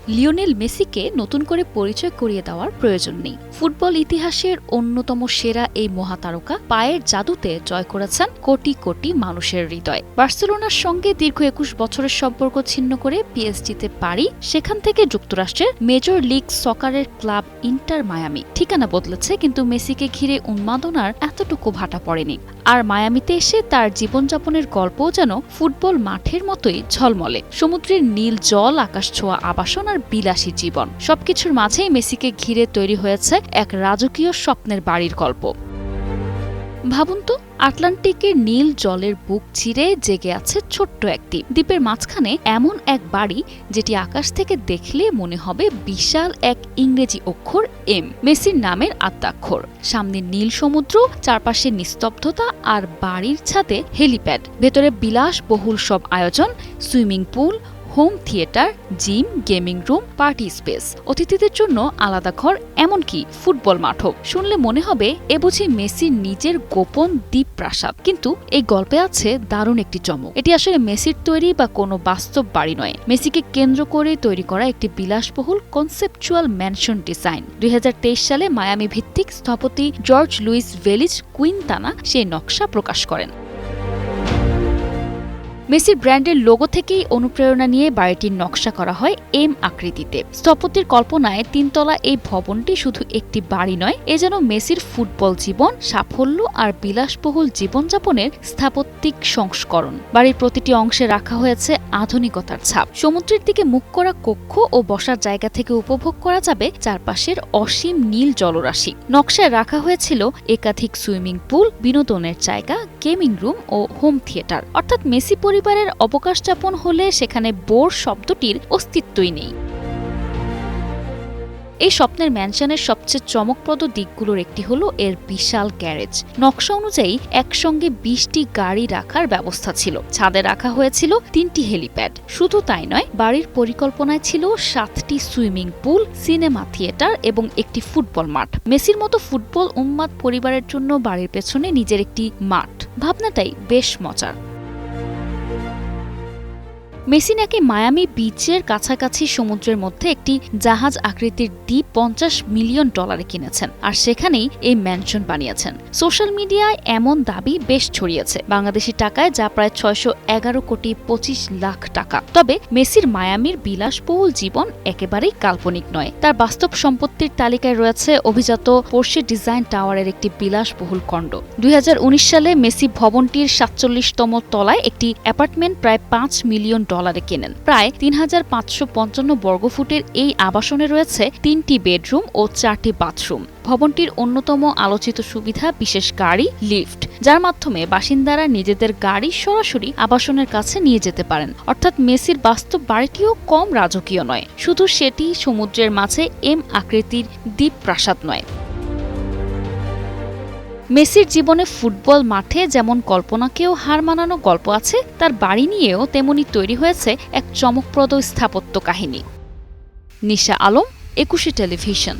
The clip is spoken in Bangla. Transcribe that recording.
লিওনেল মেসিকে নতুন করে পরিচয় করিয়ে দেওয়ার প্রয়োজন নেই। ফুটবল ইতিহাসের অন্যতম সেরা এই মহাতারকা পায়ের জাদুতে জয় করেছেন কোটি কোটি মানুষের হৃদয়। বার্সেলোনার সঙ্গে দীর্ঘ ২১ বছরের সম্পর্ক ছিন্ন করে পিএসজিতে পাড়ি, সেখান থেকে যুক্তরাষ্ট্রের major league soccer club Inter Miami. ঠিকানা বদলেছে, কিন্তু মেসিকে ঘিরে উন্মাদনার এতটুকু ভাটা পড়েনি। আর মায়ামিতে এসে তার জীবনযাপনের গল্পও যেন ফুটবল মাঠের মতোই ঝলমলে। সমুদ্রের নীল জল, আকাশ ছোঁয়া আবাসন আর বিলাসী জীবন, সবকিছুর মাঝেই মেসিকে ঘিরে তৈরি হয়েছে এক রাজকীয় স্বপ্নের বাড়ির গল্প। ভাবুন তো, আটলান্টিকের নীল জলের বুক চিরে জেগে আছে ছোট্ট একটি দ্বীপের মাঝখানে এমন এক বাড়ি যেটি আকাশ থেকে দেখলে মনে হবে বিশাল এক ইংরেজি অক্ষর এম, মেসির নামের আদ্যাক্ষর। সামনে নীল সমুদ্র, চারপাশে নিস্তব্ধতা, আর বাড়ির ছাদে হেলিপ্যাড, ভেতরে বিলাসবহুল সব আয়োজন, swimming pool, home theatre, gym, gaming room, party space, অতিথিদের জন্য আলাদা ঘর, এমনকি ফুটবল মাঠও। শুনলে মনে হবে এ বুঝি মেসির নিজের গোপন দ্বীপ প্রাসাদ। কিন্তু এই গল্পে আছে দারুণ একটি চমক। এটি আসলে মেসির তৈরি বা কোনো বাস্তব বাড়ি নয়, মেসিকে কেন্দ্র করে তৈরি করা একটি বিলাসবহুল কনসেপচুয়াল ম্যানশন ডিজাইন। ২০২৩ সালে মায়ামি ভিত্তিক স্থপতি জর্জ লুইস ভেলিজ কুইন্তানা সেই নকশা প্রকাশ করেন। মেসির ব্র্যান্ডের লোগো থেকেই অনুপ্রেরণা নিয়ে বাড়িটির নকশা করা হয় এম আকৃতিতে। স্থপতির কল্পনায় ৩ তলা এই ভবনটি শুধু একটি বাড়ি নয়, এ যেন মেসির ফুটবল জীবন, সাফল্য আর বিলাসবহুল জীবনযাপনের স্থাপত্যিক সংস্করণ। বাড়ির প্রতিটি অংশে রাখা হয়েছে আধুনিকতার ছাপ। সমুদ্রের দিকে মুখ করা কক্ষ ও বসার জায়গা থেকে উপভোগ করা যাবে চারপাশের অসীম নীল জলরাশি। নকশায় রাখা হয়েছিল একাধিক সুইমিং পুল, বিনোদনের জায়গা, গেমিং রুম ও হোম থিয়েটার। অর্থাৎ মেসি পরিবারের অবকাশ যাপন হলে সেখানে বোর শব্দটির অস্তিত্বই নেই। এই স্বপ্নের ম্যানশনের সবচেয়ে চমকপ্রদ দিকগুলোর একটি হলো এর বিশাল গ্যারেজ। নকশা অনুযায়ী একসঙ্গে ২০টি গাড়ি রাখার ব্যবস্থা ছিল। ছাদে রাখা হয়েছিল ৩টি হেলিপ্যাড। শুধু তাই নয়, বাড়ির পরিকল্পনায় ছিল 7টি সুইমিং পুল, সিনেমা থিয়েটার এবং একটি ফুটবল মাঠ। মেসির মতো ফুটবল উন্মাদ পরিবারের জন্য বাড়ির পেছনে নিজের একটি মাঠ, ভাবনাটাই বেশ মজার। মেসি নাকি মায়ামি বিচের কাছাকাছি সমুদ্রের মধ্যে একটি জাহাজ আকৃতির দ্বীপ $50 মিলিয়ন কিনেছেন, আর সেখানেই এই ম্যানশন বানিয়েছেন। সোশ্যাল মিডিয়ায় এমন দাবি বেশ ছড়িয়েছে, বাংলাদেশি টাকায় যা প্রায় 611.25 কোটি টাকা। তবে মেসির মায়ামির বিলাসবহুল জীবন একেবারেই কাল্পনিক নয়। তার বাস্তব সম্পত্তির তালিকায় রয়েছে অভিজাত পোর্শে ডিজাইন টাওয়ারের একটি বিলাসবহুল খণ্ড। ২০১৯ সালে মেসি ভবনটির ৪৭তম তলায় একটি অ্যাপার্টমেন্ট প্রায় $5 মিলিয়ন কেনেন। প্রায় ৩,৫৫৫ বর্গফুটের এই আবাসনে রয়েছে 3টি বেডরুম ও 4টি বাথরুম। ভবনটির অন্যতম আলোচিত সুবিধা বিশেষ গাড়ি লিফট, যার মাধ্যমে বাসিন্দারা নিজেদের গাড়ি সরাসরি আবাসনের কাছে নিয়ে যেতে পারেন। অর্থাৎ মেসির বাস্তব বাড়িটিও কম রাজকীয় নয়, শুধু সেটি সমুদ্রের মাঝে এম আকৃতির দ্বীপ প্রাসাদ নয়। মেসির জীবনে ফুটবল মাঠে যেমন কল্পনাকেও হার মানানো গল্প আছে, তার বাড়ি নিয়েও তেমনি তৈরি হয়েছে এক চমকপ্রদ স্থাপত্য কাহিনী। নিশা আলম, ২১ টেলিভিশন।